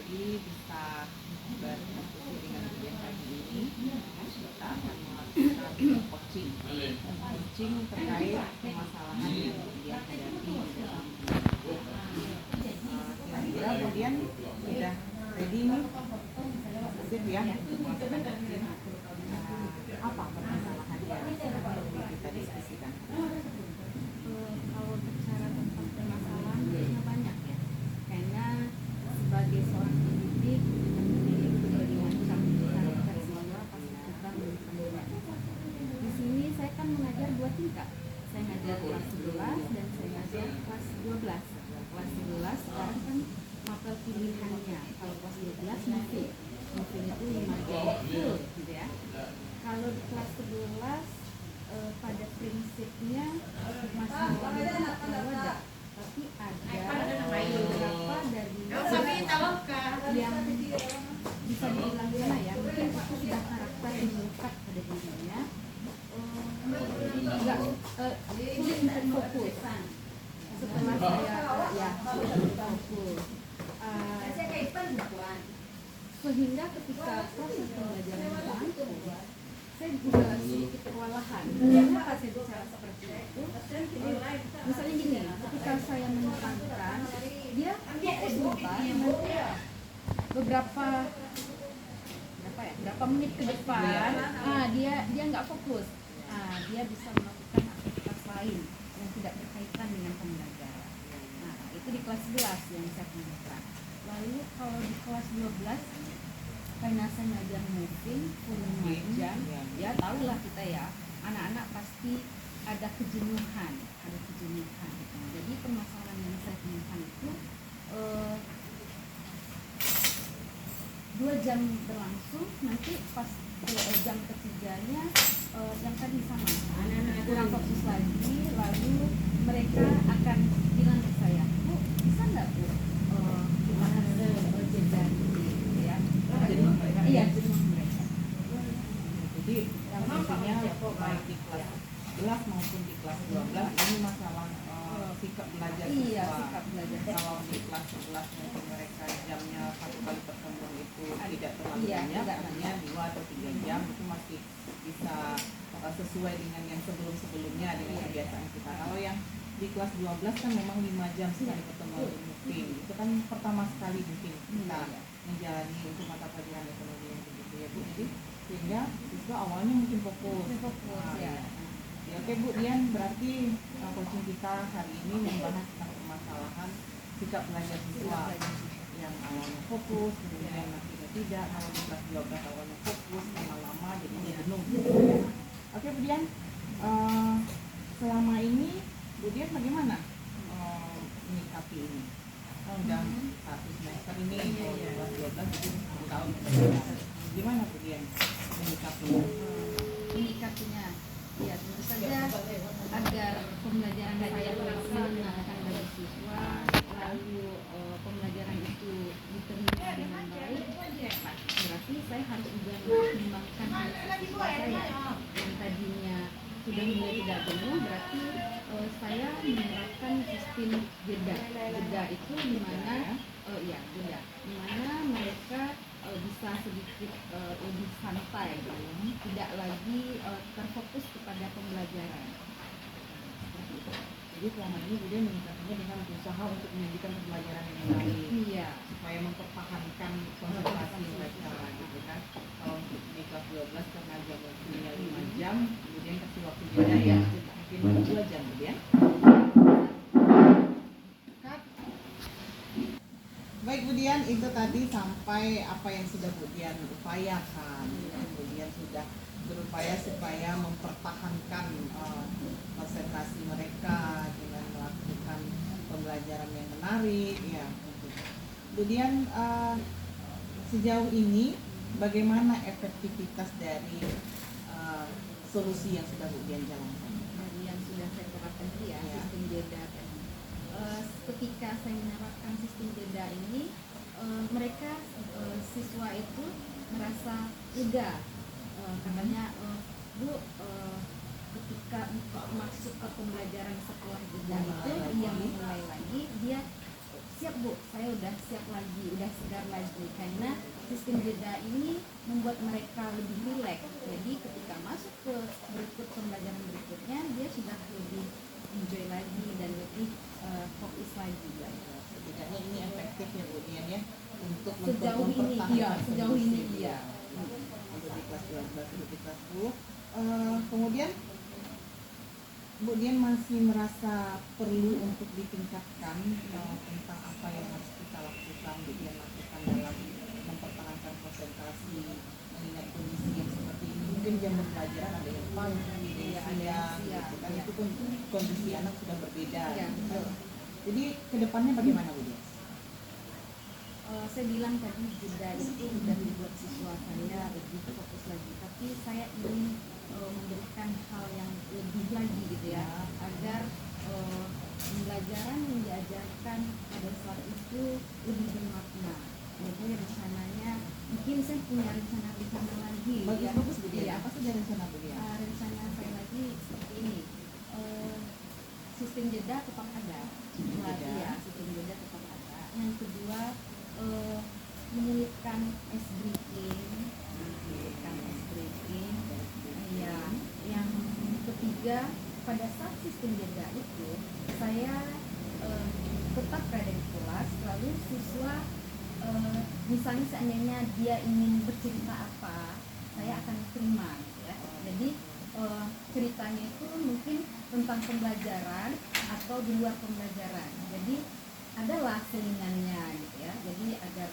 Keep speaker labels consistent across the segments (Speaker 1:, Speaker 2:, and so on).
Speaker 1: Jadi bisa berdiskusi dengan Budian pagi ini. Kita akan melakukan coaching terkait permasalahan yang Budian hadapi di dalam kira-kira Budian sudah ready nih, sip ya untuk melakukan coaching. Apa permasalahan yang perlu kita diskusikan?
Speaker 2: Kalau bicara tentang permasalahannya banyak ya, karena sebagai seorang pendidik dengan karakter siswa pasti kita mempunyai. Di sini saya kan mengajar 2 tingkat. Saya ngajar kelas 11 dan saya ngajar kelas 12. Kelas 11 sekarang kan mapel pilihannya. Kalau kelas 12 mungkin itu 5 jam full gitu ya. Kalau di kelas 11 pada prinsipnya masih wajar, tapi ada beberapa dari yang bisa dibilang gimana ya, mungkin itu sudah karakter yang melekat pada dirinya, enggak sulit untuk fokus. Setelah saya fokus, sehingga ketika proses pembelajaran berlangsung saya juga sedikit kewalahan. Kenapa saya bicara seperti itu? Misalnya gini, ketika saya menerangkan, dia fokus sebentar, berapa menit ke depan, dia nggak fokus. Dia bisa melakukan aktivitas lain yang tidak berkaitan dengan pembelajaran. Nah, itu di kelas 11 yang saya temukan. Lalu kalau di kelas 12, karena saya ngajar moving full 5 jam, ya tahulah kita ya, anak-anak pasti ada kejenuhan. Jadi permasalahan yang saya temukan itu 2 jam berlangsung, nanti pas jam ketiganya yang tadi sama anak-anak kurang fokus lagi, lalu mereka akan bilang ke saya, Bu, bisa nggak Bu kita ada jeda gitu ya? Iya, jenuh mereka.
Speaker 1: Jadi intinya baik di kelas 11 maupun di kelas 12 ini masalah sikap belajar siswa.
Speaker 2: Iya, sikap belajar.
Speaker 1: Kalau di kelas 11 mungkin mereka jamnya 1 kali pertemuan itu tidak terlalu banyak, hanya 2 atau 3 jam itu masih bisa sesuai dengan yang sebelum-sebelumnya dengan kebiasaan kita. Kalau yang di kelas 12 kan memang 5 jam sekali pertemuan mungkin itu kan pertama sekali mungkin kita menjalani untuk mata pelajaran ekonomi yang begitu ya Bu. Jadi sehingga siswa awalnya mungkin fokus ya. Oke Bu Dian, berarti coaching kita hari ini membahas tentang permasalahan sikap belajar siswa yang awalnya fokus, kemudian akhirnya tidak. Kalau di kelas 12 awalnya fokus, lama-lama jadinya jenuh. Oke Bu Dian, selama ini Bu Dian bagaimana menyikapi ini? Udah 1 semester ini, kalau kelas 12 itu 1 tahun. Gimana Bu Dian
Speaker 2: menyikapinya? Ya, tentu saja agar pembelajaran saya menyenangkan bagi siswa, lalu pembelajaran itu diterima dengan baik, berarti saya harus juga mempertimbangkan siswa saya yang tadinya sudah mulai tidak jenuh. Berarti saya menerapkan sistem jeda itu di mana mereka bisa sedikit lebih santai, tidak lagi terfokus kepada pembelajaran.
Speaker 1: Jadi selama ini Budian menyikapinya dengan berusaha untuk menyajikan pembelajaran yang baik, supaya mempertahankan konsentrasi mereka gitu kan. Kalau untuk di kelas 12 karena jam waktunya 5 jam, kemudian kasih waktu jeda ya mungkin 2 jam Budian. Baik Budian, itu tadi sampai apa yang sudah Budian upayakan. Kemudian sudah berupaya supaya mempertahankan konsentrasi mereka dengan melakukan pembelajaran yang menarik ya. Kemudian sejauh ini bagaimana efektivitas dari solusi yang sudah Budian jalankan?
Speaker 2: Dari yang sudah saya terapkan tadi ya, sistem jeda tadi. Ketika saya menerapkan sistem jeda ini, mereka siswa itu merasa lega. Katanya, Bu, ketika masuk ke pembelajaran sekolah jeda itu yang mulai lagi, dia siap Bu, saya udah siap lagi, udah segar lagi, karena sistem jeda ini membuat mereka lebih rileks. Jadi ketika masuk ke pembelajaran berikutnya, dia sudah lebih enjoy lagi dan lebih fokus lagi belajar.
Speaker 1: Setidaknya ini efektif ya Bu Dian ya, untuk
Speaker 2: Sejauh ini iya, sejauh ini iya.
Speaker 1: Untuk di kelas 12, untuk di kelas 10. Kemudian Bu Dian masih merasa perlu untuk ditingkatkan tentang apa yang harus kita lakukan, Bu Dian lakukan dalam mempertahankan konsentrasi mengingat kondisi yang seperti ini. Mungkin jam pembelajaran ada yang pagi, ada yang siang, gitu kan. Itu pun kondisi anak sudah berbeda.
Speaker 2: Iya, betul.
Speaker 1: Jadi kedepannya bagaimana Bu Dian?
Speaker 2: Saya bilang tadi jeda itu sudah membuat siswa saya lebih fokus lagi, tapi saya ingin memberikan hal yang lebih lagi gitu ya, agar pembelajaran yang diajarkan pada saat itu lebih bermakna. Jadi rencananya mungkin saya punya rencana lagi.
Speaker 1: Bagus Bu Dian.
Speaker 2: Ya.
Speaker 1: Apa saja rencana Bu Dian?
Speaker 2: Rencana saya lagi seperti ini. Sistem jeda tetap ada. Ya, sistem jeda tetap ada. Yang kedua, menyelipkan ice breaking, ya. Yang ketiga, pada saat sistem jeda itu saya tetap berada di kelas, lalu siswa misalnya seandainya dia ingin bercerita apa, saya akan terima gitu ya. Jadi ceritanya itu mungkin tentang pembelajaran atau di luar pembelajaran. Jadi adalah selingannya gitu ya. Jadi agar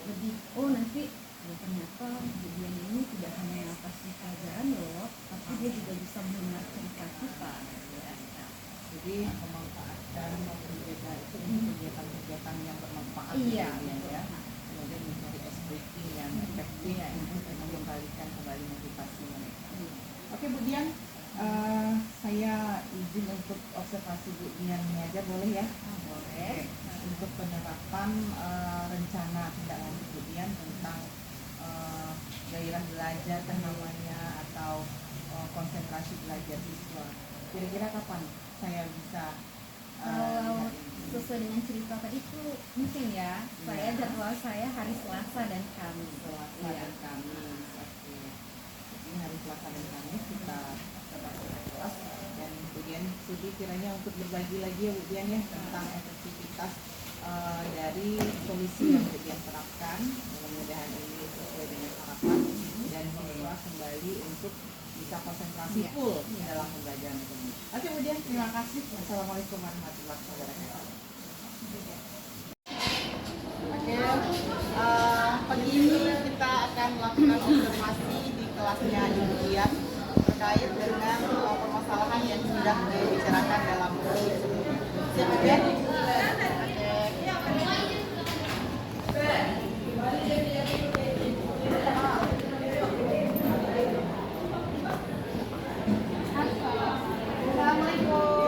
Speaker 2: lebih nanti ya ternyata kejadian ini tidak hanya atas pelajaran loh, tapi dia juga bisa mendengar cerita kita gitu ya.
Speaker 1: Jadi memanfaatkan waktu jeda itu untuk kegiatan-kegiatan yang bermanfaat.
Speaker 2: Iya,
Speaker 1: ya. Kemudian mencari ice breaking yang efektif untuk mengembalikan kembali motivasi mereka. Oke Bu Dian, saya izin untuk observasi Bu Dian ini aja boleh ya?
Speaker 2: Boleh.
Speaker 1: Untuk penerapan rencana tindak lanjut Bu Dian tentang gairah belajar namanya atau konsentrasi belajar siswa. Kira-kira kapan saya bisa
Speaker 2: Kalau sesuai dengan cerita tadi itu mungkin ya, saya jadwal saya hari Selasa dan Kamis.
Speaker 1: Selasa dan Kamis. Oke. Jadi hari Selasa dan Kamis kita kelas dan kemudian Sudi kiranya untuk berbagi lagi ya Bu Dian ya tentang efektivitas dari solusi yang Bu Dian terapkan. Mudah-mudahan ini sesuai dengan harapan dan siswa kembali untuk bisa konsentrasi full dalam pembelajaran ini. Oke Bu Dian, terima kasih. Wassalamualaikum warahmatullahi wabarakatuh. Oke, pagi ini kita akan melakukan observasi di kelasnya Ibu Dian terkait dengan permasalahan yang sudah dibicarakan dalam modul sebelumnya. Siap Bu Dian? Assalamualaikum.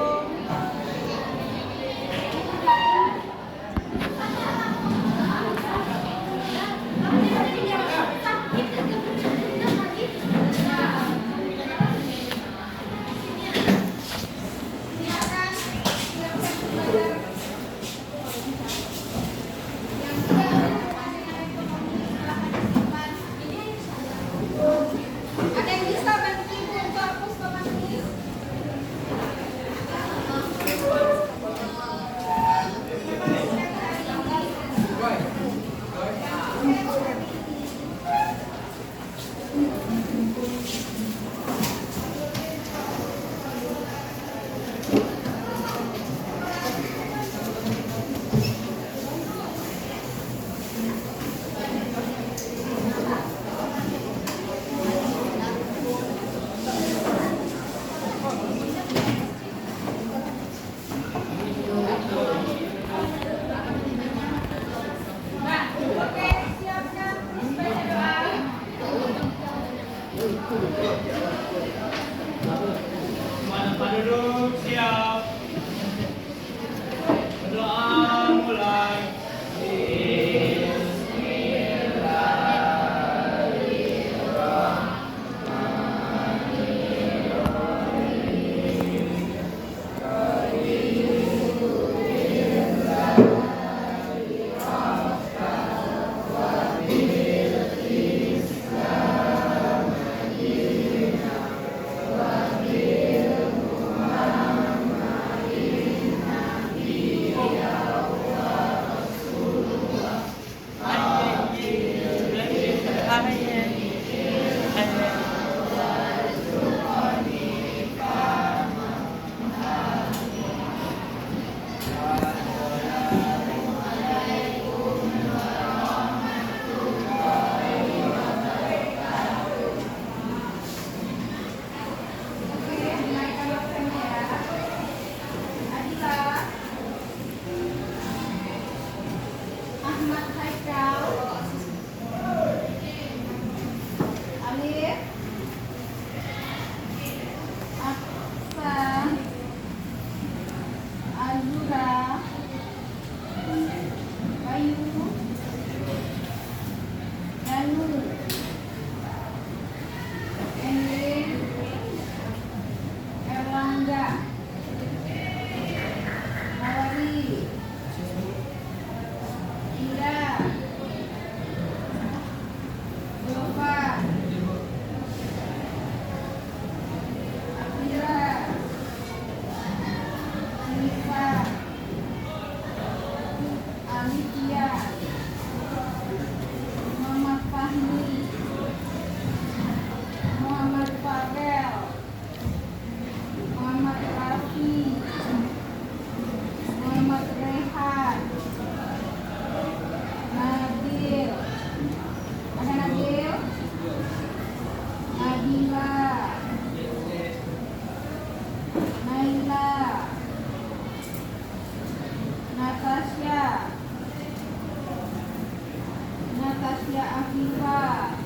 Speaker 2: Tasya Afifah,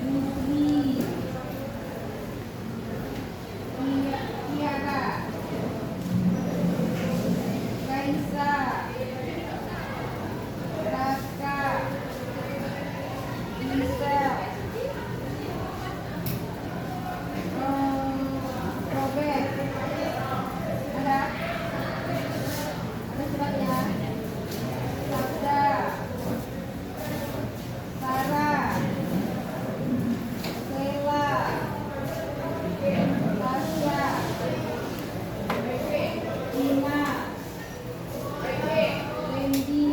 Speaker 2: Nuri, Tiara, Kaisa, Raka, Lisa, Robert, ada suratnya. Sabda, Sarah, Sheila, Tasya, Tina, Wendy.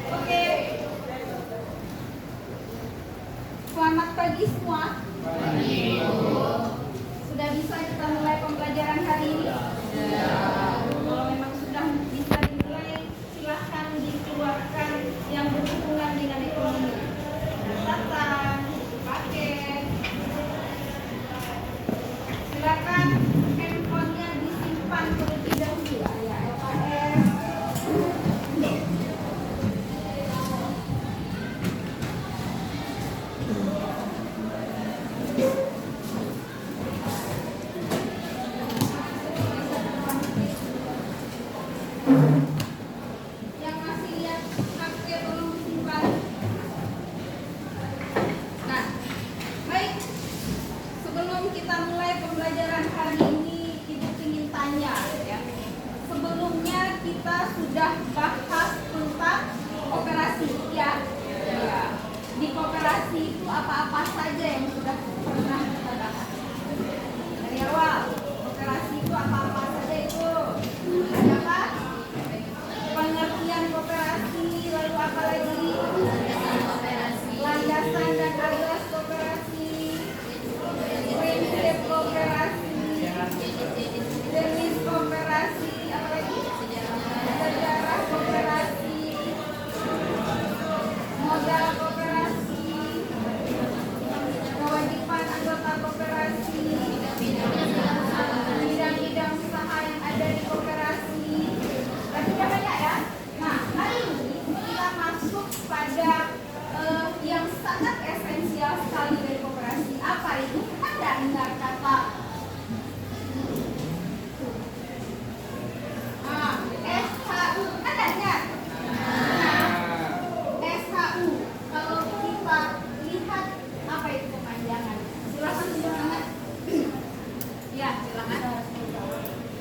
Speaker 2: Oke. Selamat pagi semua. Sudah bisa kita mulai pembelajaran hari ini? Kalau memang sudah bisa dimulai, silahkan dikeluarkan yang berhubungan dengan ekonomi. Catatan, paket. Silakan handphonenya disimpan terlebih dahulu ya, LKS. Yang masih lihat HP tolong disimpan. Nah, baik. Sebelum kita mulai pembelajaran hari ini, Ibu ingin tanya ya. Sebelumnya kita sudah bahas tentang koperasi ya. Ya. Di koperasi itu apa-apa saja yang sudah pernah kita bahas. Dari awal, koperasi itu apa-apa saja itu? Ada apa? Pengertian koperasi, lalu apa lagi? Landasan dan asas koperasi, prinsip koperasi, jenis koperasi, apa lagi? Sejarah koperasi, modal koperasi, kewajiban anggota koperasi, bidang-bidang usaha yang ada di koperasi. Tadi udah banyak ya. Nah, hari ini kita masuk pada yang sangat esensial sekali dari koperasi. Apa itu? Ada dengar kata SHU? Ada dengar? Nah, SHU. Kalau kita lihat apa itu kepanjangan? Silakan tunjukkan. Ya, silakan.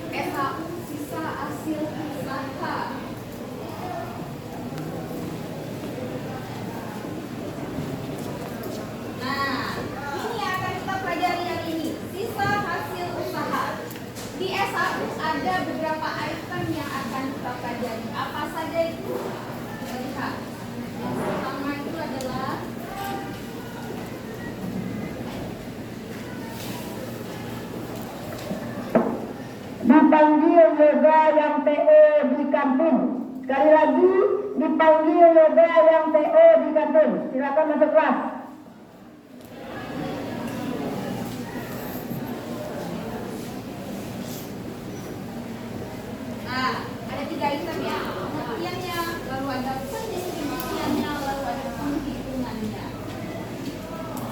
Speaker 2: SHU sisa hasil usaha. Nah, ini akan kita pelajari hari ini, sisa hasil usaha. Di SHU ada beberapa item yang akan kita pelajari. Apa saja itu? Kita lihat. Yang pertama itu adalah
Speaker 3: dipanggil yoga yang TO di kantin. Sekali lagi, dipanggil yoga yang TO di kantin. Silakan masuk kelas.
Speaker 2: Nah, ada 3 item ya. Pengertiannya, lalu ada pendefinisiannya, lalu ada penghitungannya.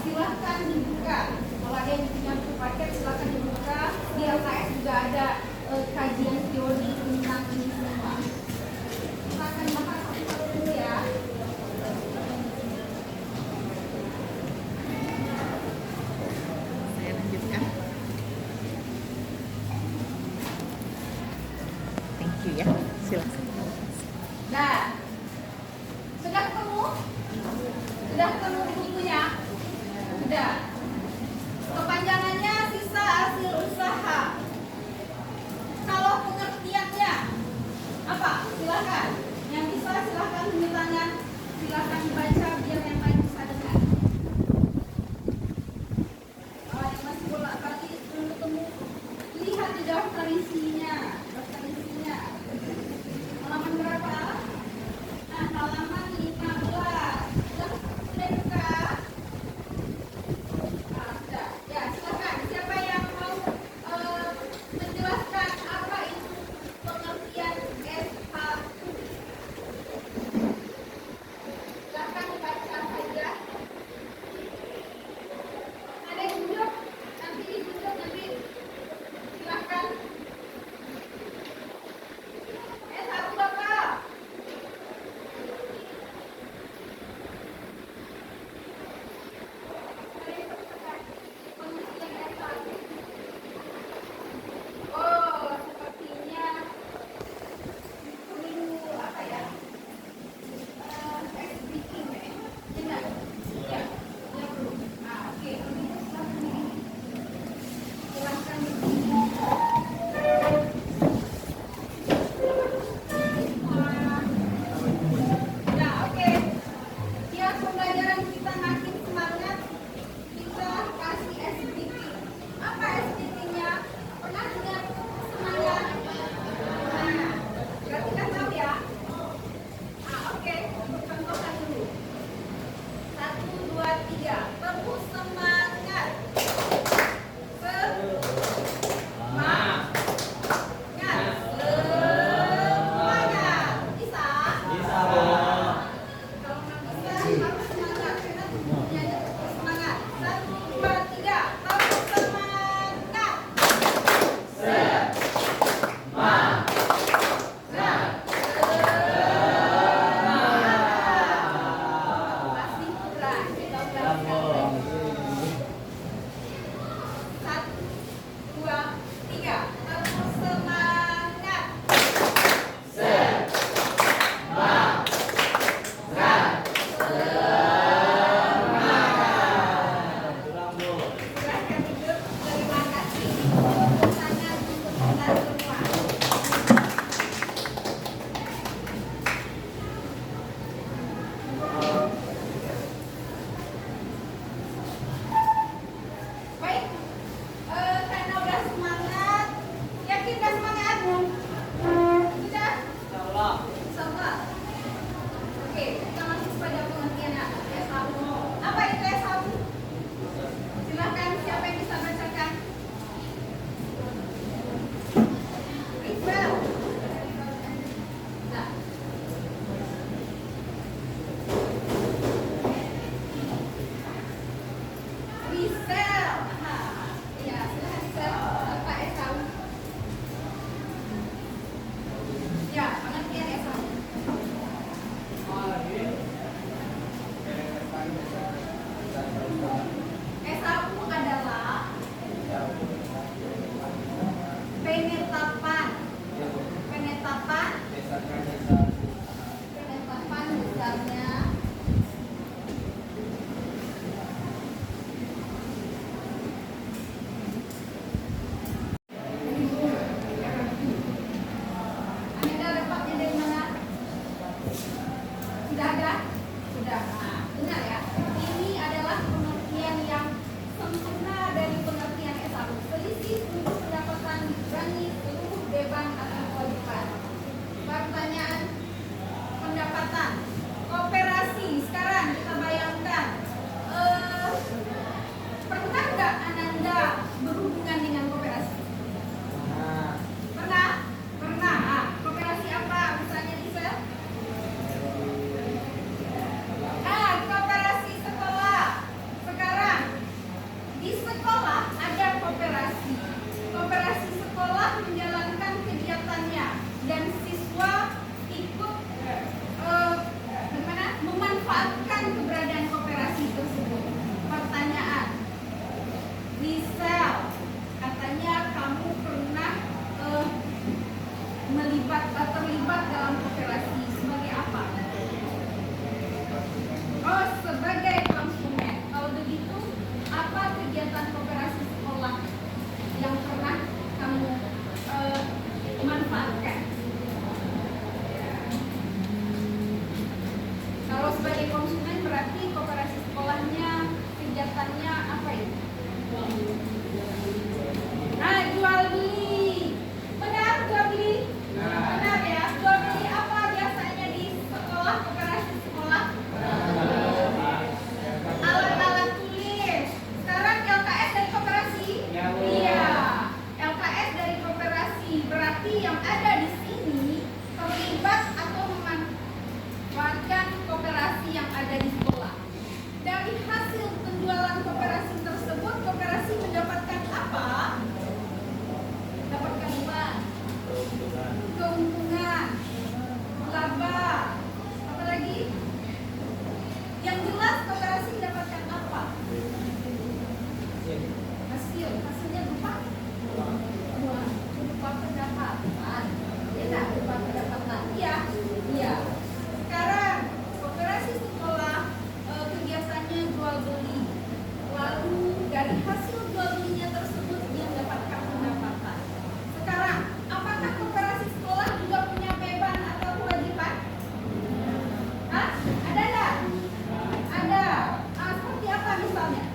Speaker 2: Silahkan dibuka. Kalau ada yang punya buku paket, silahkan dibuka. Di LKS juga ada kajian teori tentang ini semua. Silahkan bahas satu-satu dulu ya.
Speaker 1: Saya lanjutkan. Thank you ya. Silakan.
Speaker 2: Nah, sudah ketemu? Sudah ketemu bukunya? Sudah. Kepanjangannya sisa hasil usaha. Kalau pengertiannya apa? Silakan. Yang bisa silakan tunjuk tangan. Silakan baca biar yang lain bisa dengar. Kalau yang masih bolak-balik belum ketemu, lihat di daftar isinya. Daftar isinya. Halaman berapa? Nah, halaman 15. Sudah buka? Nah, sudah. Ya, silakan. Siapa yang mau menjelaskan apa itu pengertian SHU? Sudah ada? Sudah. Nah, benar ya. Ini adalah pengertian yang sempurna dari pengertian S1. Selisih untuk pendapatan dikurangi seluruh beban atau kewajiban. Pertanyaan pendapatan koperasi. Sekarang kita bayangkan, pernah nggak Ananda berhubungan dengan koperasi? Pernah? Pernah. Koperasi apa? Misalnya di sel? Koperasi sekolah. Sekarang di sekolah ada koperasi. Koperasi sekolah menjalankan kegiatannya dan siswa ikut memanfaatkan keberadaan koperasi tersebut. Pertanyaan, di sel katanya kamu pernah terlibat dalam koperasi sebagai apa? Oh, sebagai konsumen. Kalau begitu, apa kegiatan koperasi sekolah yang pernah kamu manfaatkan? Kalau sebagai konsumen berarti koperasi sekolahnya kegiatannya apa itu? Jual beli. Benar, jual beli? Benar ya. Jual beli apa biasanya di sekolah, koperasi sekolah? Alat-alat tulis. Sekarang LKS dari koperasi? Iya. LKS dari koperasi. Berarti yang ada di sini terlibat atau memanfaatkan koperasi yang ada di sekolah. Dari hasil penjualan koperasi tersebut, koperasi mendapatkan apa? Dapatkan uang, keuntungan, laba, apa lagi? Yang jelas koperasi mendapatkan apa? Hasilnya berupa uang, berupa pendapatan. Ya, berupa pendapatan. Iya. Sekarang koperasi sekolah kegiatannya jual beli. Lalu dari hasil jual belinya tersebut dia mendapatkan pendapatan. Sekarang, apakah koperasi sekolah juga punya beban atau kewajiban? Ada enggak? Ada. Seperti apa misalnya?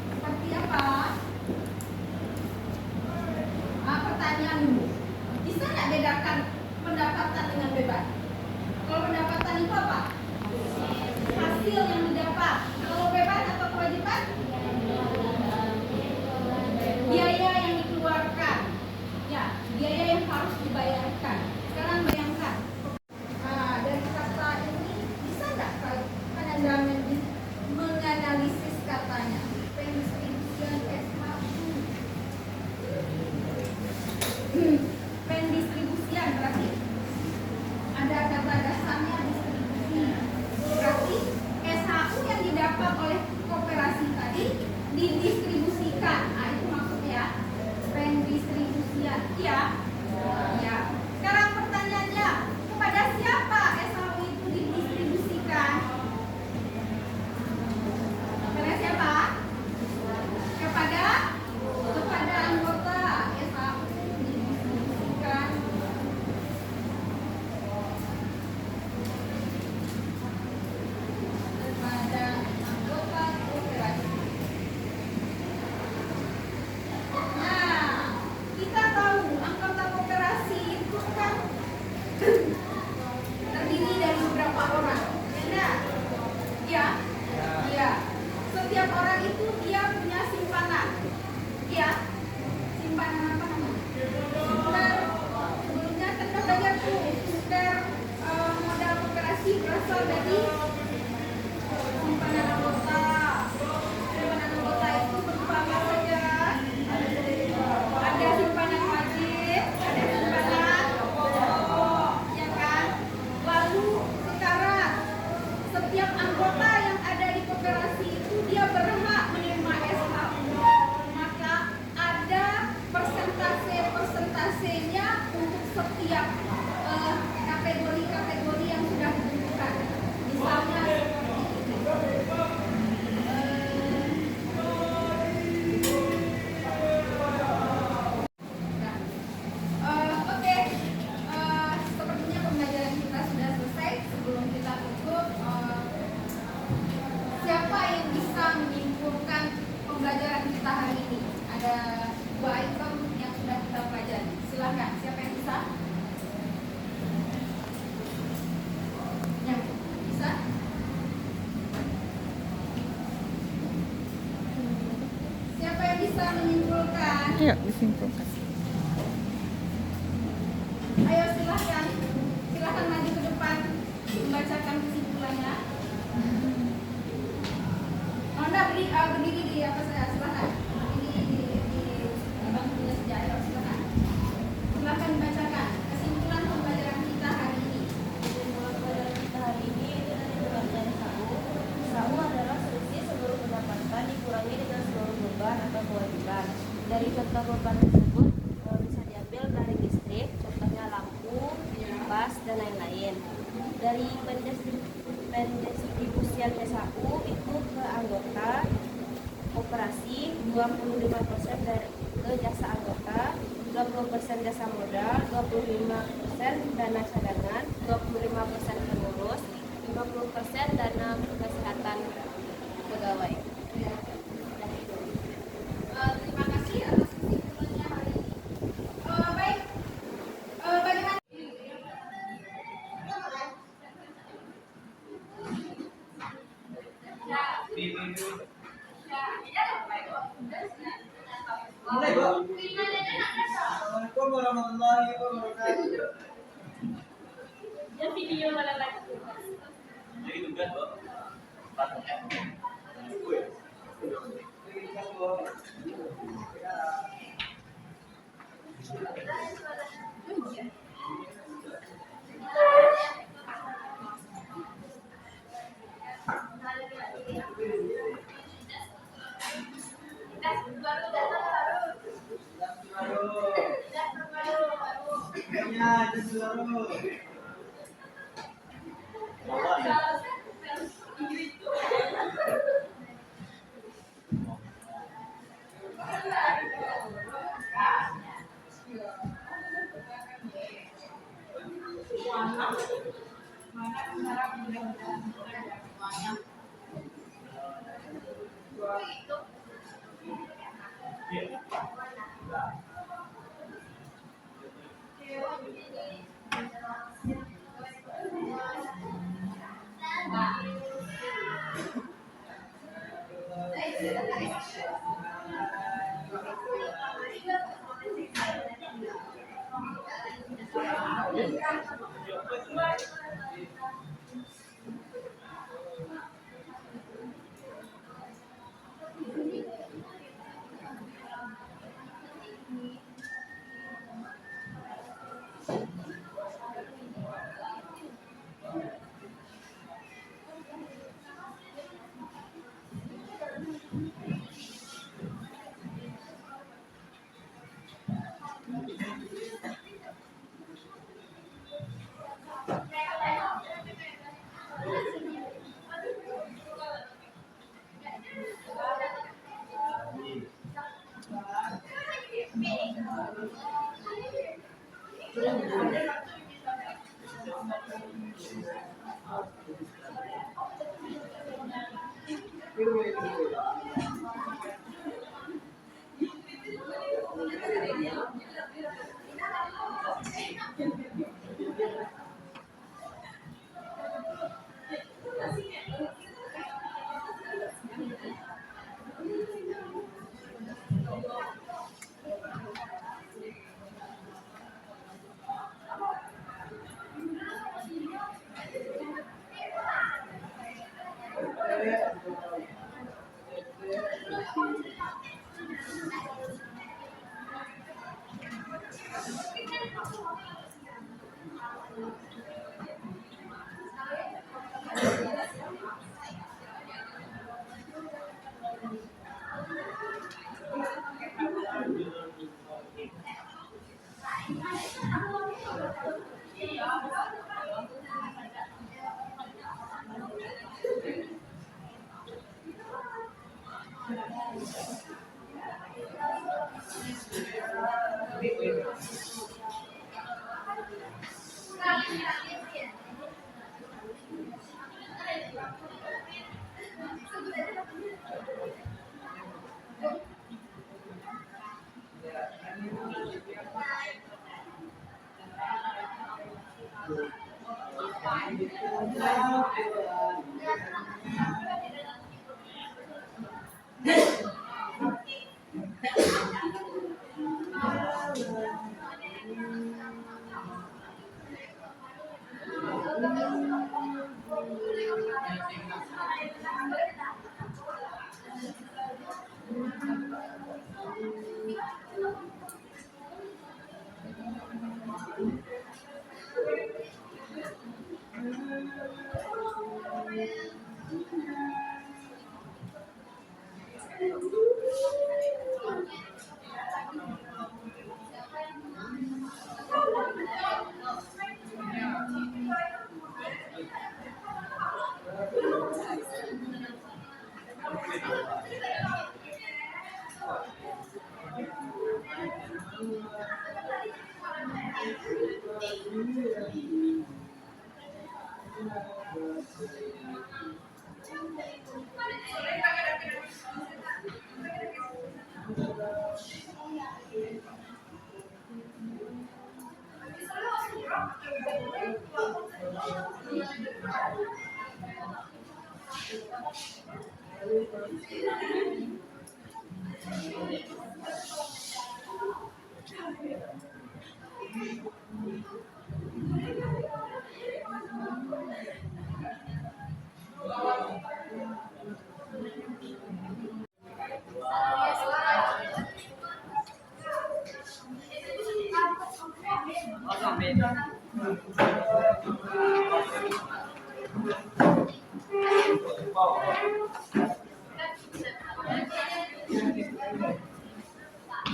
Speaker 2: Seperti apa? Pertanyaan dulu. Bisa nggak bedakan pendapatan dengan beban? Kalau pendapatan itu apa? Hasil yang didapat. Kalau beban atau kewajiban? Biaya yang dikeluarkan. Ya, biaya yang harus dibayarkan. Sekarang bayangkan. Dari kata ini bisa nggak Anda menganalisis katanya? Pendistribusian S1. Pendistribusian berarti ada kata dasarnya distribusi. Berarti SHU yang didapat oleh koperasi tadi didistribusikan. Itu maksudnya pendistribusian. Iya. Sekarang pertanyaannya, kepada siapa SHU itu didistribusikan? Kepada siapa? Kepada anggota SHU didistribusikan. Kepada anggota koperasi. Nah, kita tahu anggota
Speaker 4: Simpulkan.
Speaker 2: Ayo silahkan maju ke depan membacakan kesimpulannya. Anda berdiri di apa saya silahkan di bangkunya saja. Ayo silahkan membacakan kesimpulan pembelajaran kita hari ini.
Speaker 5: Pembelajaran kita hari ini itu dari pembelajaran SAU. SAU adalah selisih seluruh pendapatan dikurangi dengan seluruh beban atau kewajiban. Dari contoh beban tersebut bisa diambil dari listrik, contohnya lampu, kipas, dan lain-lain. Dari pendistribusian SAU itu ke anggota operasi 25% ke jasa anggota, 20% jasa modal, 25% dana cadangan, 25% pengurus, 50% dana kesehatan pegawai.
Speaker 2: Terima kasih atas kesimpulannya hari ini. Baik, bagaimana?
Speaker 6: Mulai, Bu. Assalamualaikum warahmatullahi wabarakatuh.
Speaker 5: Ya video malah lagi.
Speaker 6: Jadi tugas, Bu.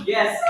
Speaker 6: Yes.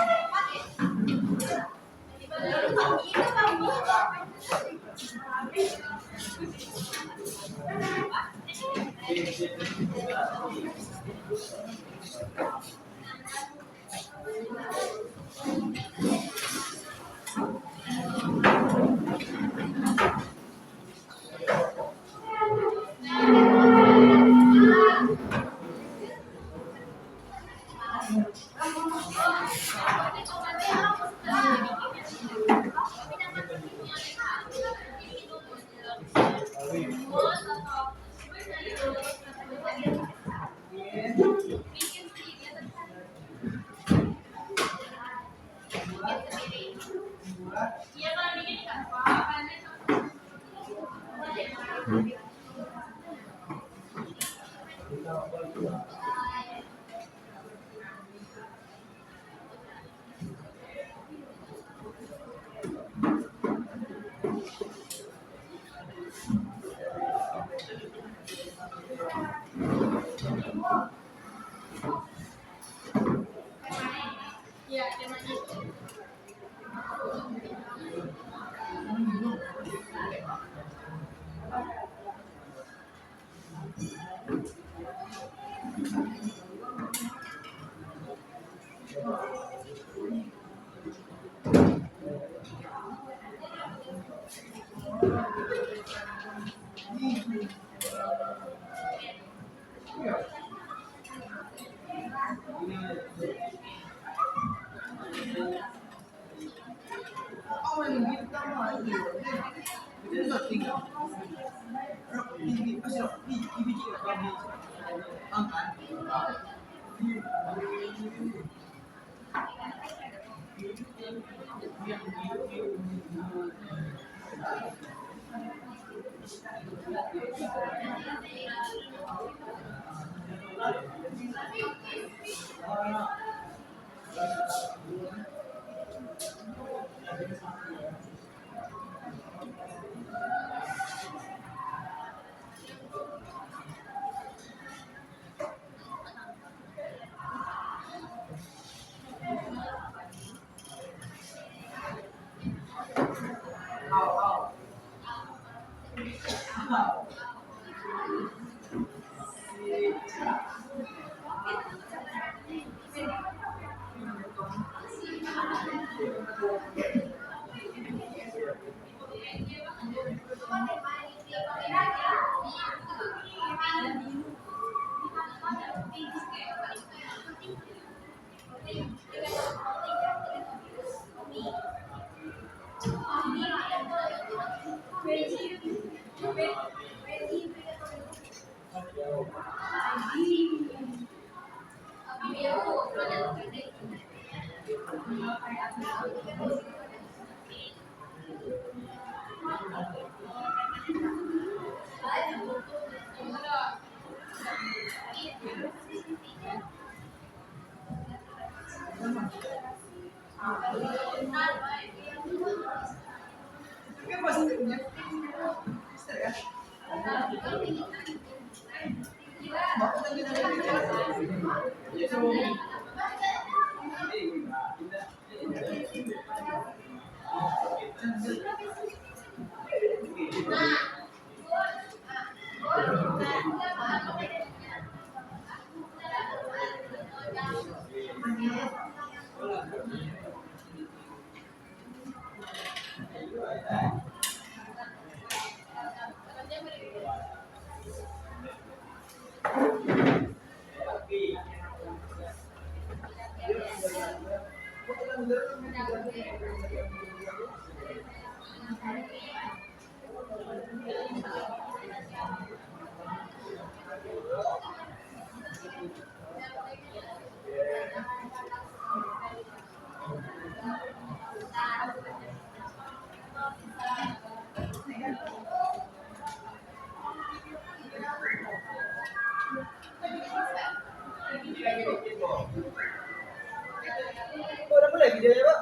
Speaker 6: Udah mulai videonya, Pak?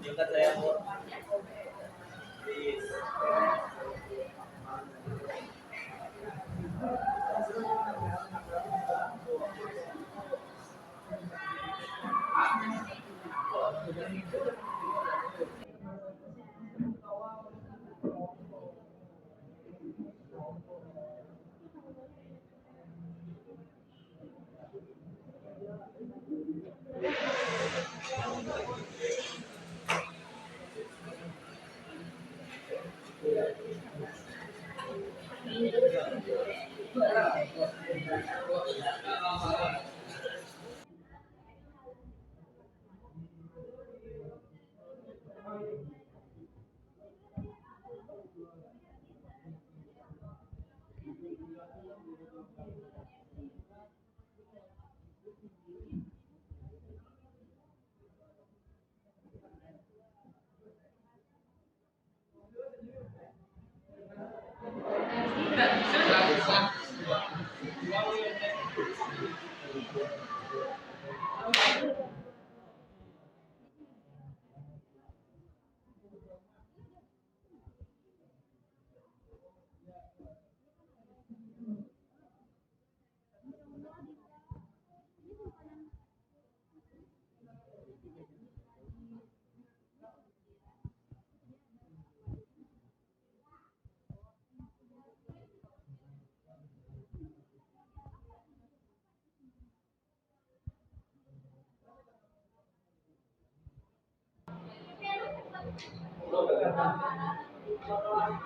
Speaker 6: Dekat saya, Bu. Please.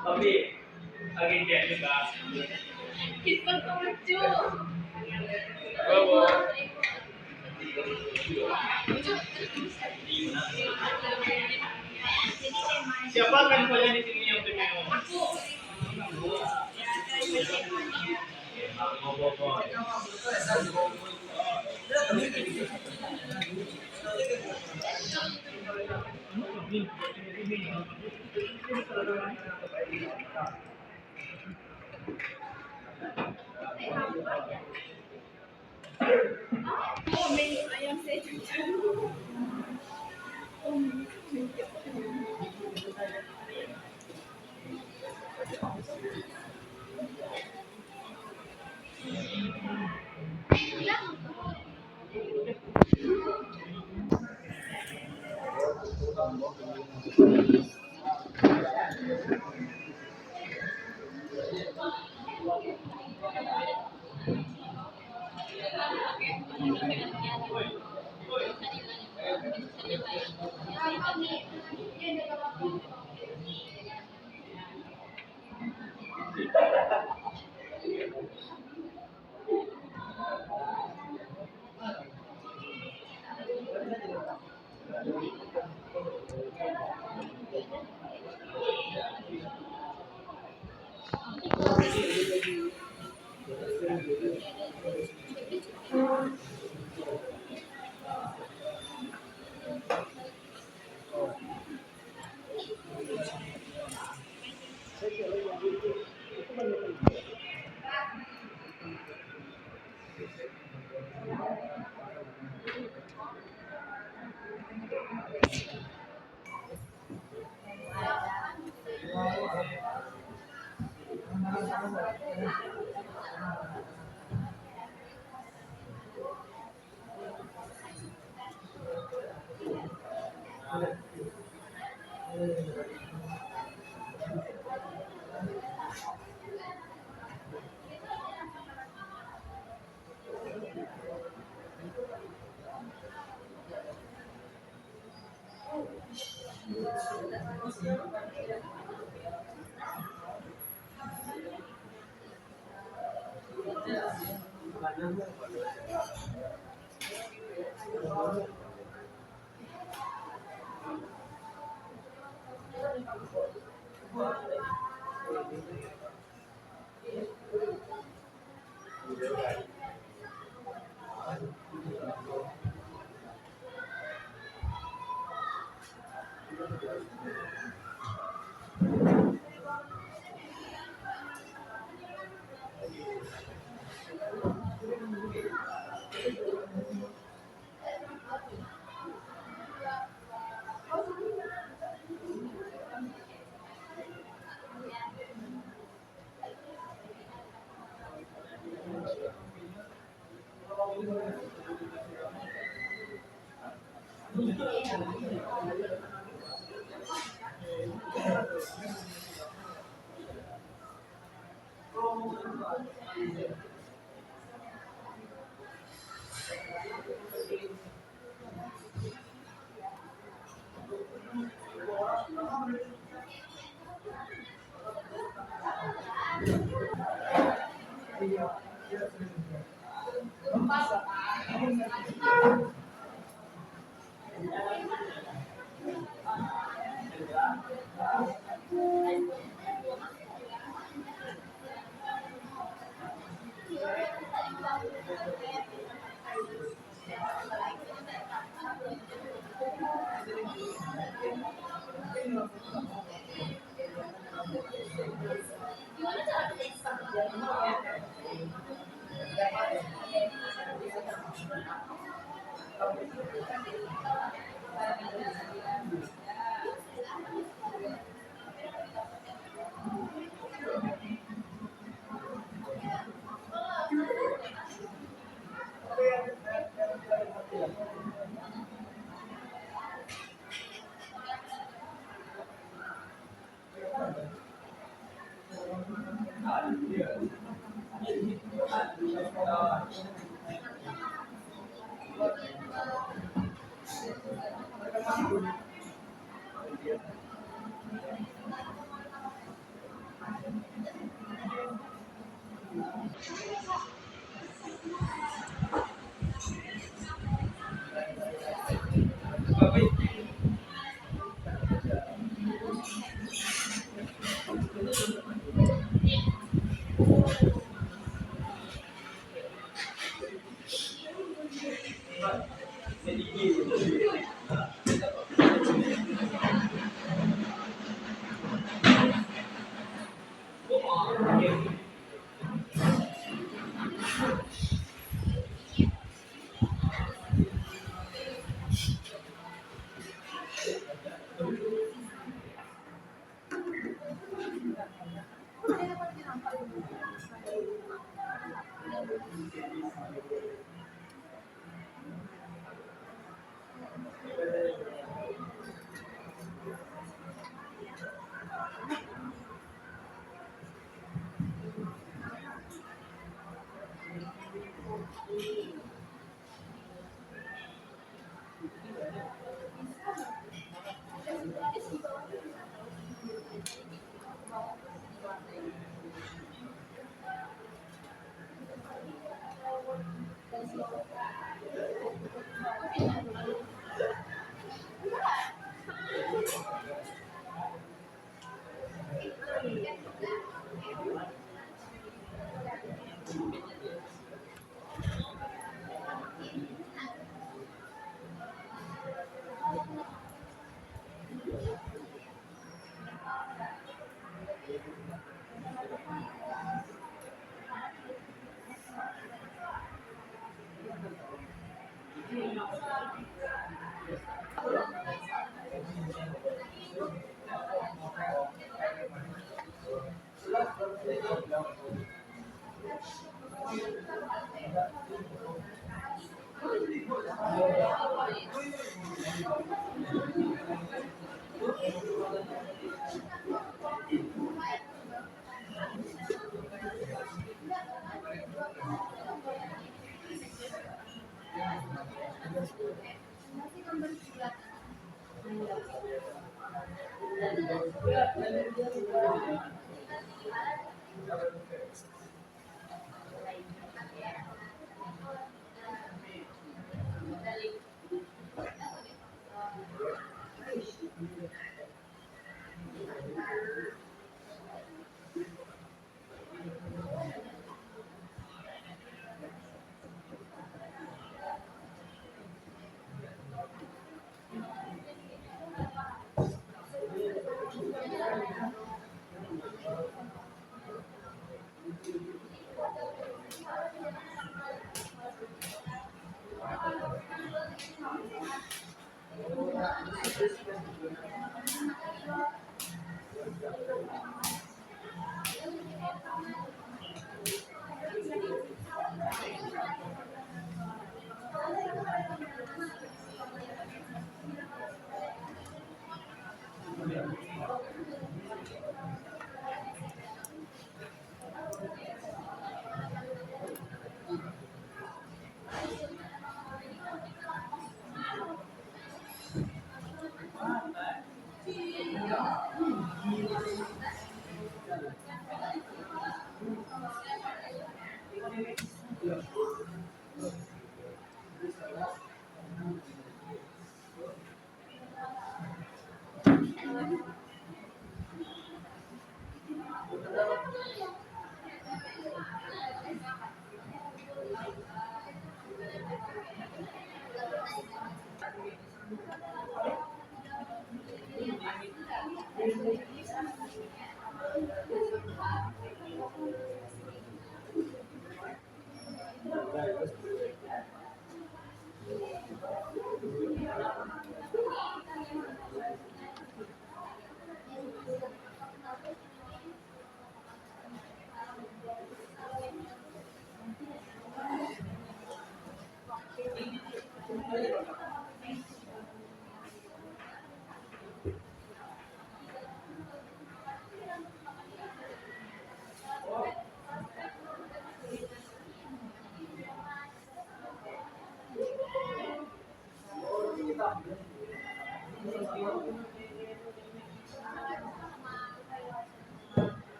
Speaker 6: Tapi lagi dia juga.
Speaker 5: Kita lucu.
Speaker 6: Siapa kan kalian di sini yang demo?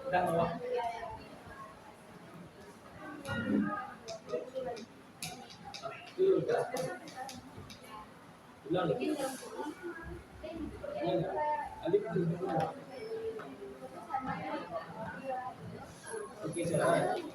Speaker 6: Udah mau. Udah. Ulang. Alif dulu. Oke, silakan.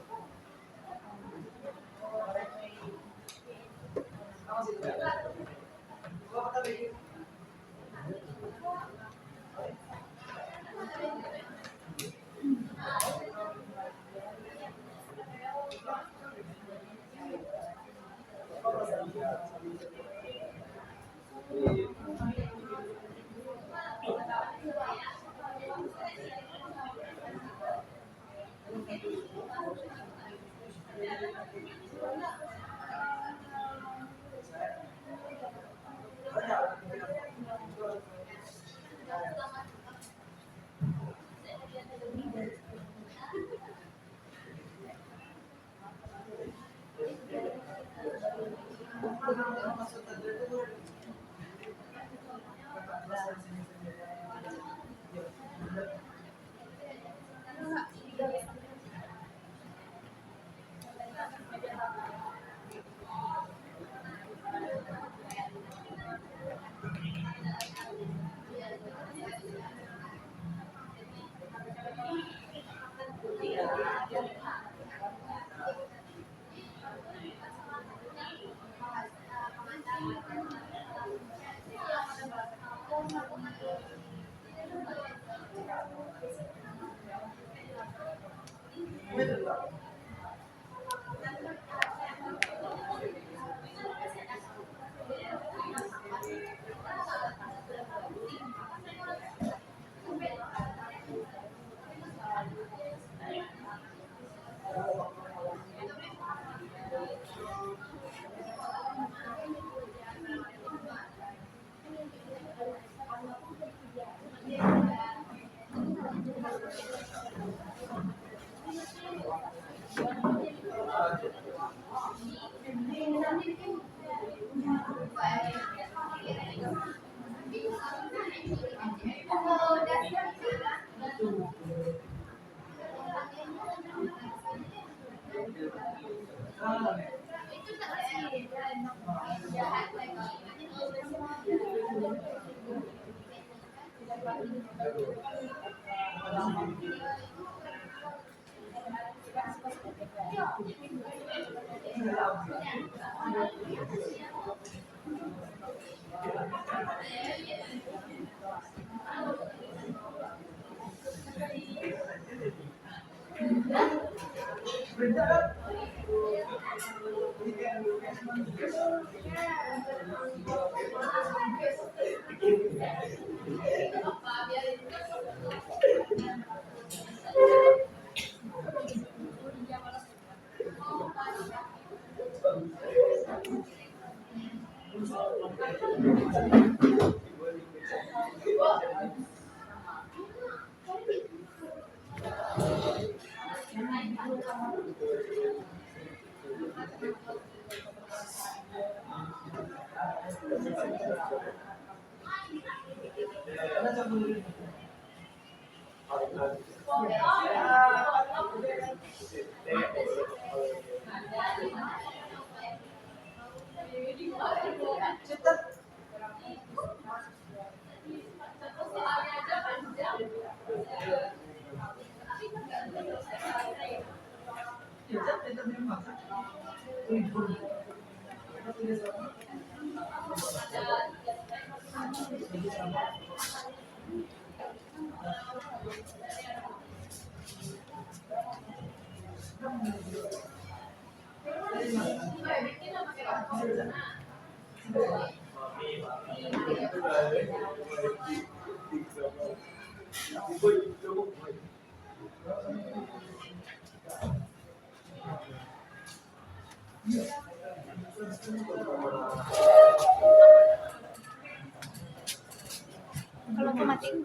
Speaker 2: Kalau aku matiin.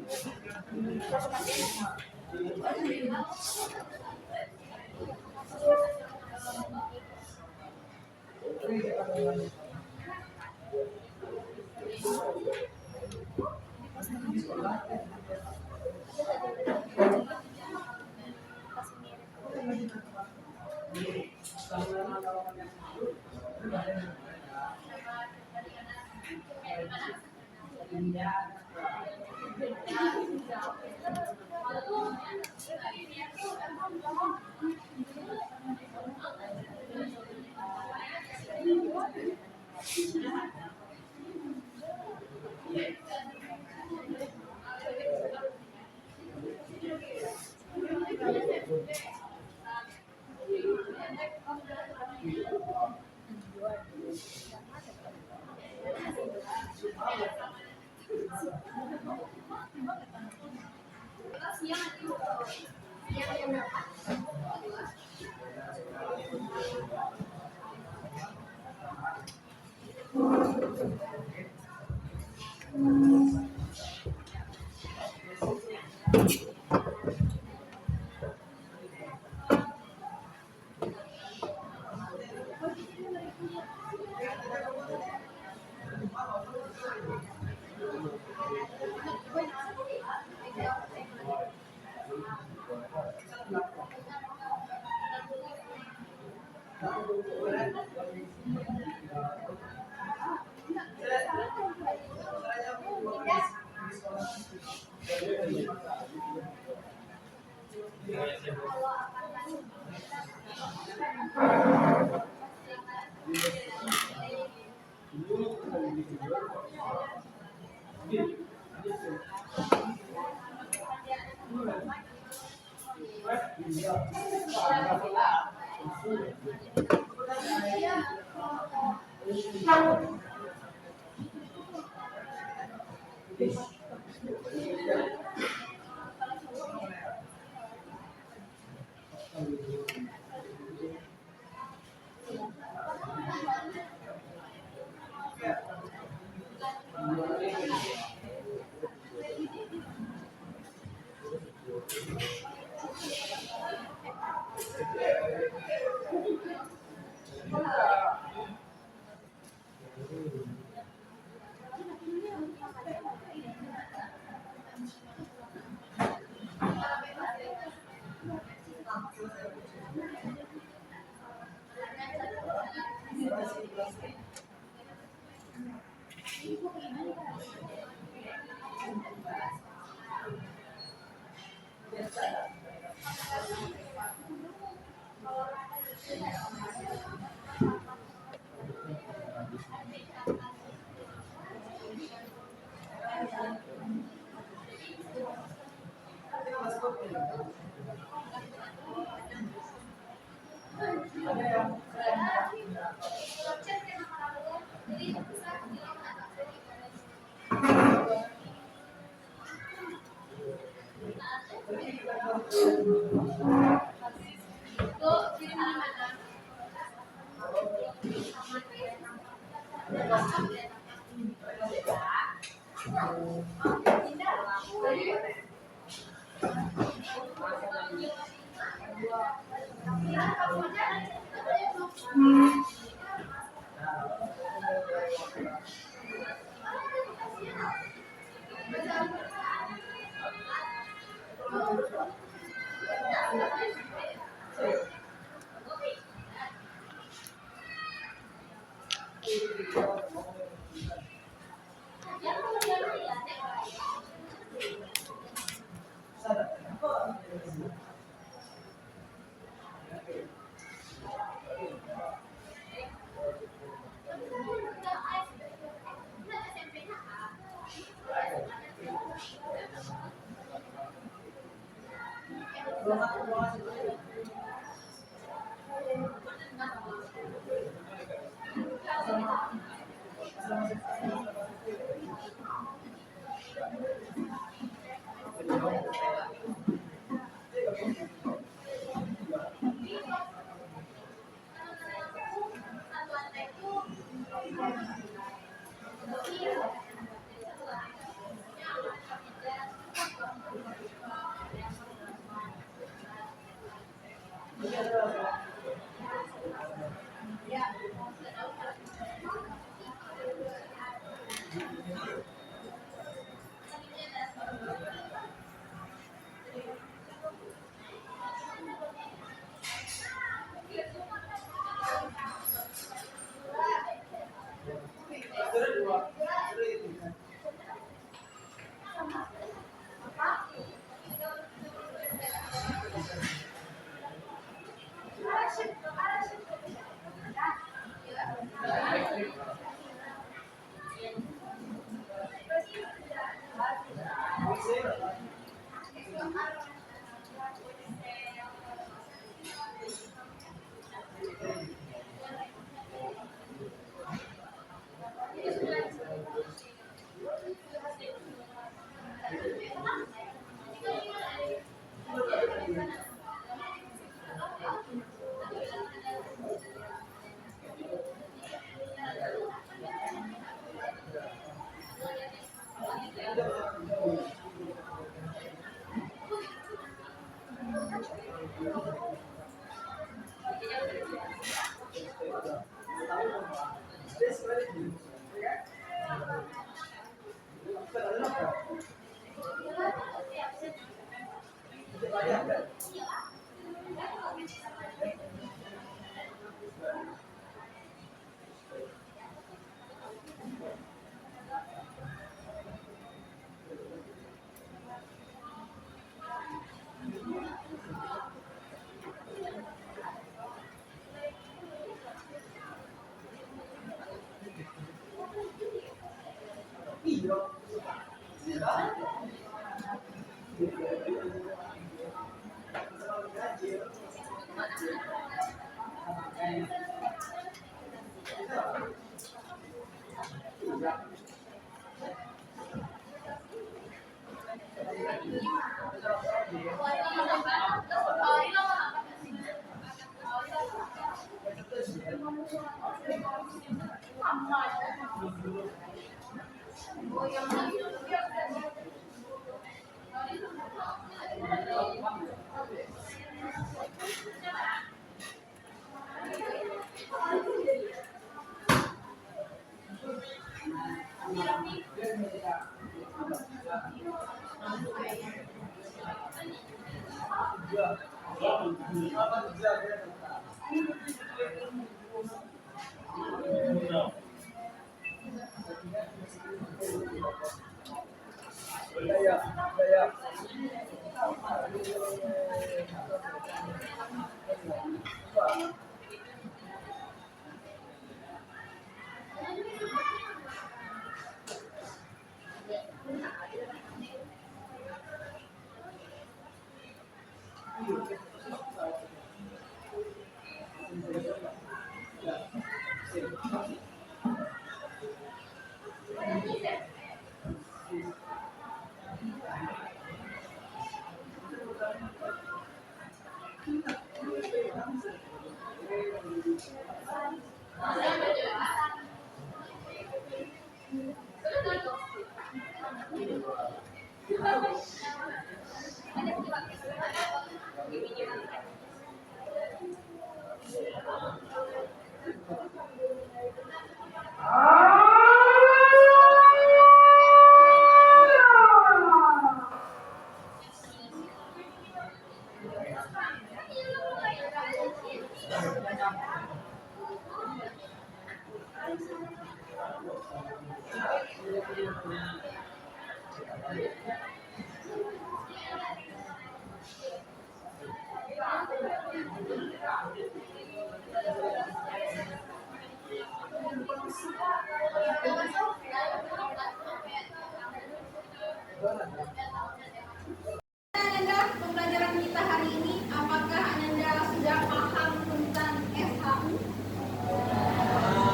Speaker 2: Ananda, pembelajaran kita hari ini, apakah Ananda sudah paham tentang SHU?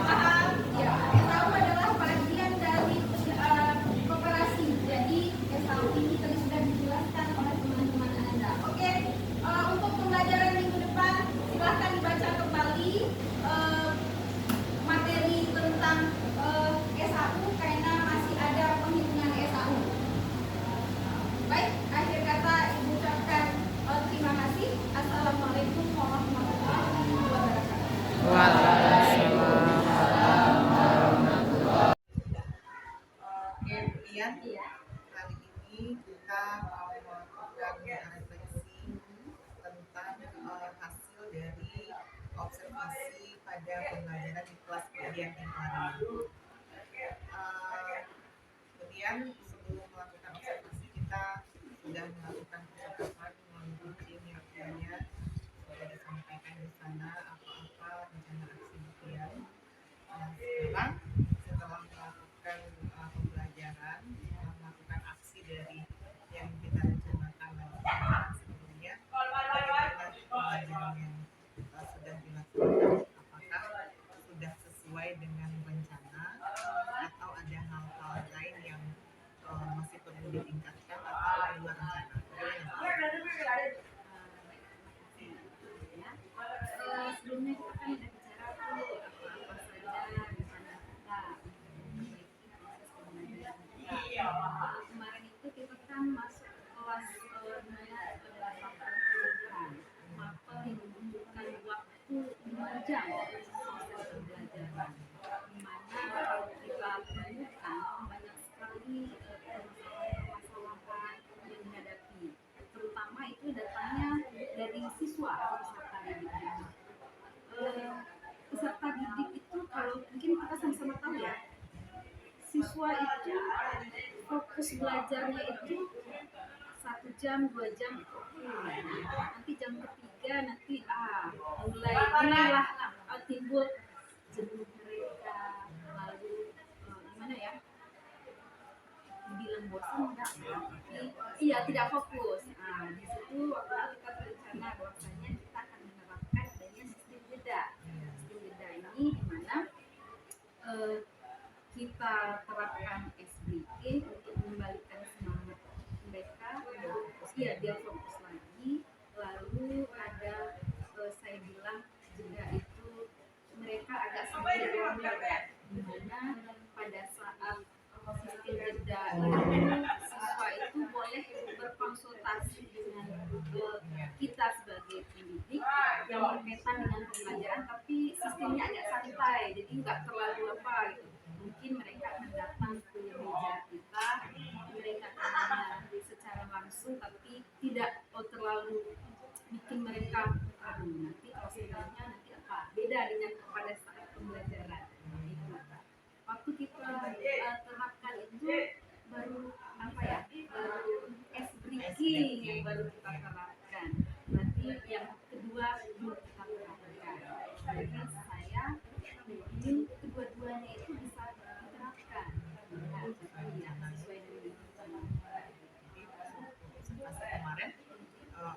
Speaker 2: Paham? Ya, SHU adalah bagian dari koperasi. Jadi SHU ini tadi sudah dijelaskan oleh teman-teman Ananda. Oke, untuk pembelajaran minggu depan silahkan dibaca kembali materi tentang SHU karena masih ada penghitungan SHU. Baik, akhir kata Ibu ucapkan terima kasih. Assalamualaikum warahmatullahi wabarakatuh.
Speaker 1: Oke, kemudian kali ini kita mau melakukan refleksi tentang hasil dari observasi pada pembelajaran di kelas bagian yang kemarin. Kemudian sebelum melakukan observasi kita sudah melakukan percakapan melalui tim yang punya sudah disampaikan di sana apa-apa rencana aksi Budian. Sekarang setelah melakukan pembelajaran, melakukan aksi dari yang kita rencanakan dalam sebelumnya, bagaimana pembelajaran yang sudah dilakukan, apakah sudah sesuai dengan rencana atau ada hal-hal lain yang masih perlu ditingkatkan atau di luar rencana.
Speaker 2: Sebelumnya kita kan udah bicara tuh apa saja rencana kita kemarin itu kita kan masuk kelas dimana ada mapel yang membutuhkan waktu 5 jam proses pembelajaran, dimana kalau kita temukan banyak sekali permasalahan yang dihadapi, terutama itu datangnya dari siswa atau peserta didik. Peserta didik itu kalau mungkin kita sama-sama tahu ya, siswa itu fokus belajarnya itu 1 jam 2 jam itu nanti jam ketiga nanti mulailah timbul jenuh mereka, lalu gimana ya, dibilang bosan enggak, tapi tidak fokus. Di situ waktu itu kita berencana bahwasanya kita akan menerapkan adanya sistem jeda. Sistem jeda ini dimana kita terapkan SBK untuk mengembalikan semangat mereka, dia fokus lagi. Lalu ada saya bilang jeda itu mereka agak sedikit longgar, dimana pada saat sistem jeda itu siswa itu boleh berkonsultasi dengan kita sebagai pendidik yang berkaitan dengan pembelajaran, tapi sistemnya agak santai, jadi nggak terlalu apa gitu. Mungkin mereka akan datang ke meja kita, mereka akan nanya secara langsung, tapi tidak terlalu bikin mereka nanti kalau sebenarnya nanti apa, beda dengan pada saat pembelajaran itu. Waktu kita terapkan itu baru apa ya, baru ice breaking yang baru kita terapkan, berarti yang kedua belum kita terapkan. Jadi saya ingin kedua-duanya itu bisa diterapkan sesuai dengan
Speaker 1: kemarin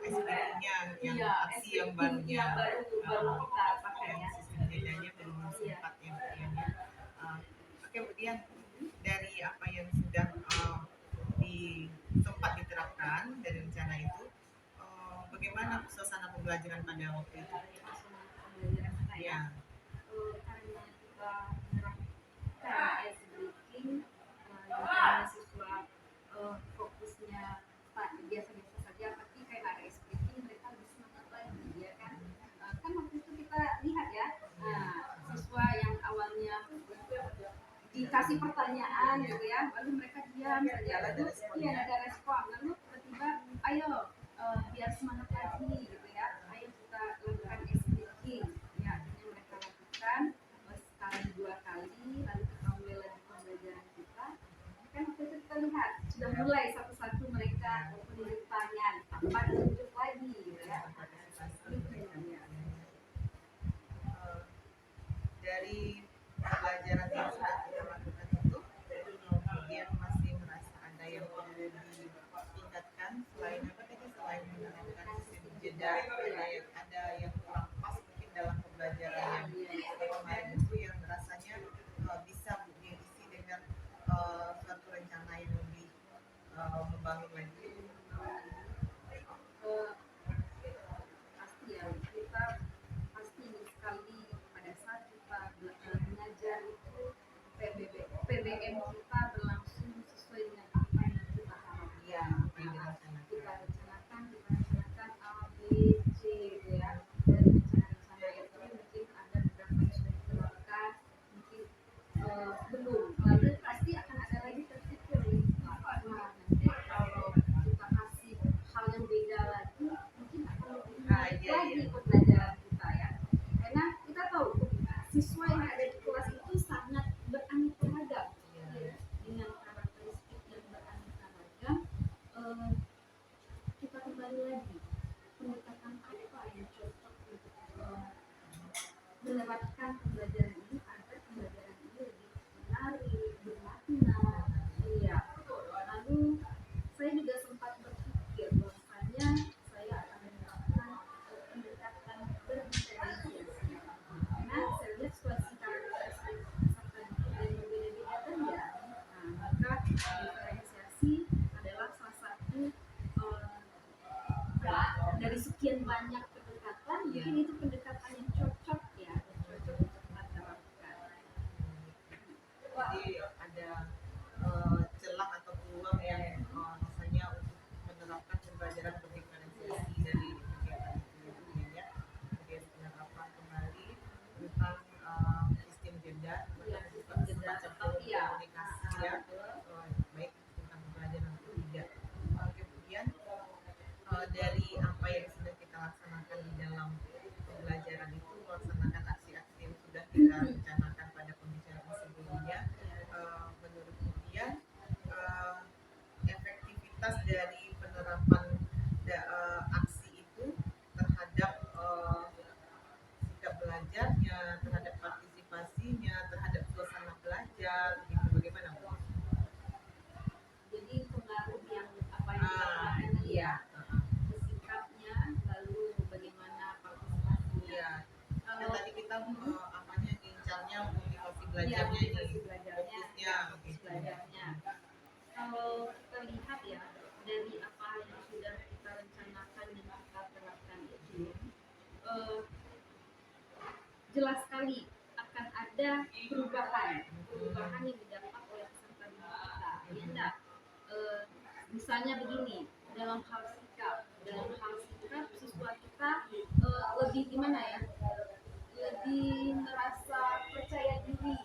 Speaker 1: SBK-nya yang aksi yang barunya
Speaker 2: baru kita pakai ya,
Speaker 1: sistem bedanya belum sempat yang kemudiannya. Kemudian dari apa yang sudah sempat diterapkan dari rencana itu, bagaimana suasana pembelajaran pada waktu itu? Ya.
Speaker 2: Karena kita menerapkan ice breaking, mahasiswa fokusnya kasih pertanyaan gitu ya, lalu mereka diam saja, lalu iya ada respon, lalu tiba-tiba ayo biar semangat lagi gitu ya, ayo kita lakukan speaking ya, ini mereka lakukan sekali 2 kali, lalu kita mulai lagi pembelajaran kita. Kan waktu itu kita lihat sudah mulai satu-satu mereka menunjuk tangan, apa tunjuk lagi gitu ya.
Speaker 1: Dari pembelajaran yang sudah kita lakukan itu, kemudian masih merasa ada yang perlu ditingkatkan selain apa tadi, selain menerapkan sistem jeda, ada yang kurang pas mungkin dalam pembelajaran yang kemarin itu yang rasanya bisa diisi dengan suatu rencana yang lebih membangun lagi.
Speaker 2: Pasti ya, kita pasti sekali pada saat kita mengajar itu PBM kita berlangsung sesuai dengan apa yang kita harapkan.
Speaker 1: Ya,
Speaker 2: kita rencanakan A, B, C gitu ya. Dari rencana-rencana itu mungkin ada beberapa yang sudah diterapkan, mungkin belum. Lalu pasti akan ada lagi terpikir nanti kalau kita kasih hal yang beda lagi, mungkin akan lebih menarik lagi pembelajaran kita ya. Karena kita tahu siswa yang ada di kelas itu sangat beraneka ragam ya, dengan karakteristik yang beraneka ragam. Kita kembali lagi pendekatan apa yang cocok untuk menerapkan pembelajaran ini agar pembelajaran ini lebih menarik, bermakna. Iya. Lalu saya juga sempat berpikir bahwasanya saya akan menerapkan pendekatan berdiferensiasi. Karena saya lihat situasi karakteristik peserta yang berbeda-beda kan ya. Nah, maka diferensiasi adalah salah satu dari sekian banyak pendekatan, mungkin itu pendekatan yang cocok ya, cocok untuk kita terapkan.
Speaker 1: Jadi ada celah atau peluang yang rasanya untuk menerapkan pembelajaran berdiferensiasi dari kegiatan itu ya. Kemudian penerapan kembali tentang sistem jeda, semacam komunikasi ya, baik tentang pembelajaran atau tidak. Kemudian dari apa yang sudah kita laksanakan di dalam pembelajaran itu, melaksanakan aksi-aksi yang sudah kita rencanakan pada pembicaraan sebelumnya, menurut kemudian efektivitas dari penerapan aksi itu terhadap sikap belajarnya, terhadap partisipasinya, terhadap suasana belajar, gitu. Bagaimana Bu?
Speaker 2: Jadi pengaruh yang apa yang dilakukan ya, sikapnya, lalu bagaimana partisipasinya.
Speaker 1: Iya. Kan tadi kita apanya ngincarnya motivasi belajarnya ini, fokusnya gitu.
Speaker 2: Kalau kita lihat ya dari apa yang sudah kita rencanakan dan kita terapkan itu, jelas sekali akan ada perubahan yang didapat oleh peserta didik kita. Ya enggak? Misalnya begini, dalam hal sikap siswa kita lebih gimana ya? Lebih merasa percaya diri,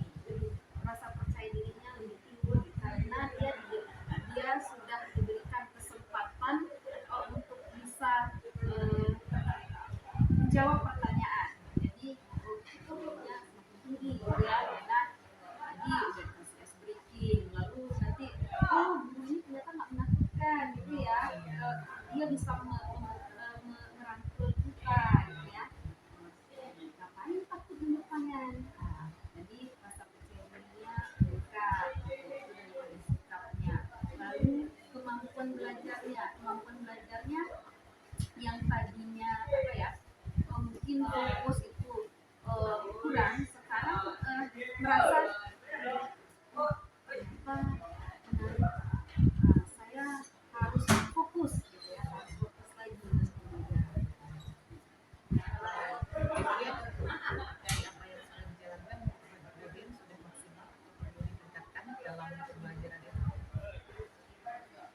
Speaker 2: dirinya lebih tinggi karena dia sudah diberikan kesempatan untuk bisa menjawab pertanyaan. Jadi itu semakin tinggi ya, karena tadi udah kasih ice breaking, lalu nanti bunyi ternyata nggak menakutkan gitu ya. Dia bisa merangkul kita gitu ya. Ngapain takut menjawab tangan? Jadi rasa percaya dirinya meningkat daripada sikapnya. Lalu kemampuan belajarnya yang tadinya apa ya, mungkin fokus itu kurang, sekarang merasa saya harus fokus gitu ya, harus fokus lagi dengan pembelajaran.
Speaker 1: Kemudian dari apa yang sudah dijalankan, kemudian sudah maksimal perlu ditingkatkan dalam pembelajaran itu.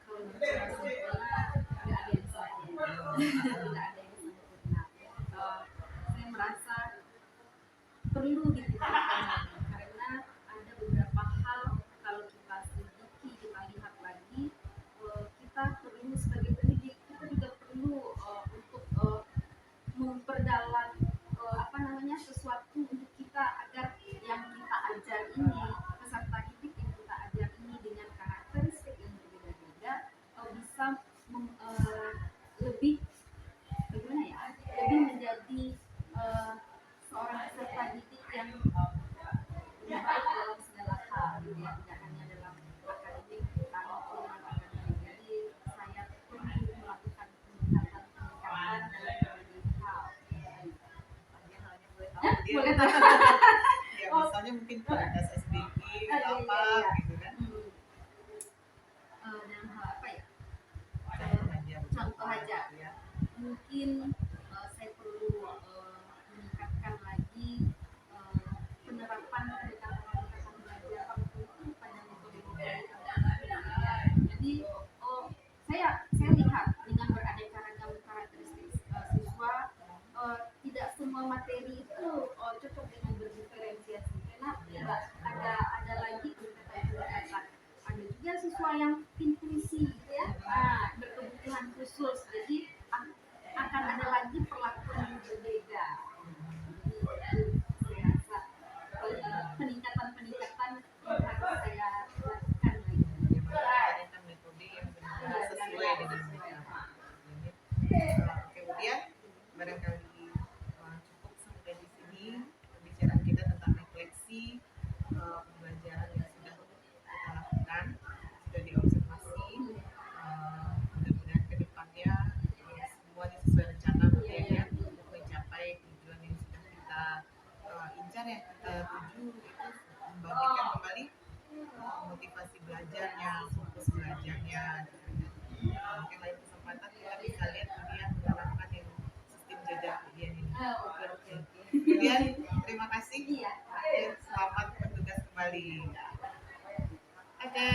Speaker 2: Kalau bicara sempurna, nggak ada yang sempurna. Saya merasa perlu ditingkatkan karena ada beberapa hal
Speaker 1: Ya misalnya mungkin prioritas SDG atau apa gitu kan.
Speaker 2: Dalam hal apa ya?
Speaker 1: Contoh
Speaker 2: Contoh aja.
Speaker 1: ya.
Speaker 2: Mungkin saya perlu meningkatkan lagi penerapan pendekatan belajar pada metode. Jadi saya lihat dengan beraneka ragam karakteristik siswa, tidak semua materi itu cocok dengan berdiferensiasi karena ada lagi pendekatan. Ada juga siswa yang intuisi gitu ya, berkebutuhan khusus, jadi akan ada lagi perlakuan yang berbeda. Jadi saya rasa peningkatan yang harus saya lakukan lagi.
Speaker 1: Menggunakan metode yang benar-benar sesuai dengan mereka. Kemudian barangkali cukup sampai di sini pembicaraan kita tentang refleksi pembelajaran yang sudah kita lakukan, sudah diobservasi. Mudah-mudahan ke depannya semuanya sesuai rencana ya, untuk mencapai tujuan yang sudah kita incar ya, kita tuju itu membangkitkan kembali motivasi belajarnya, fokus belajarnya. Mungkin lain kesempatan kita bisa lihat kemudian menerapkan yang sistem jajak ujian ini. Kemudian terima kasih. Selamat bertugas kembali. Oke.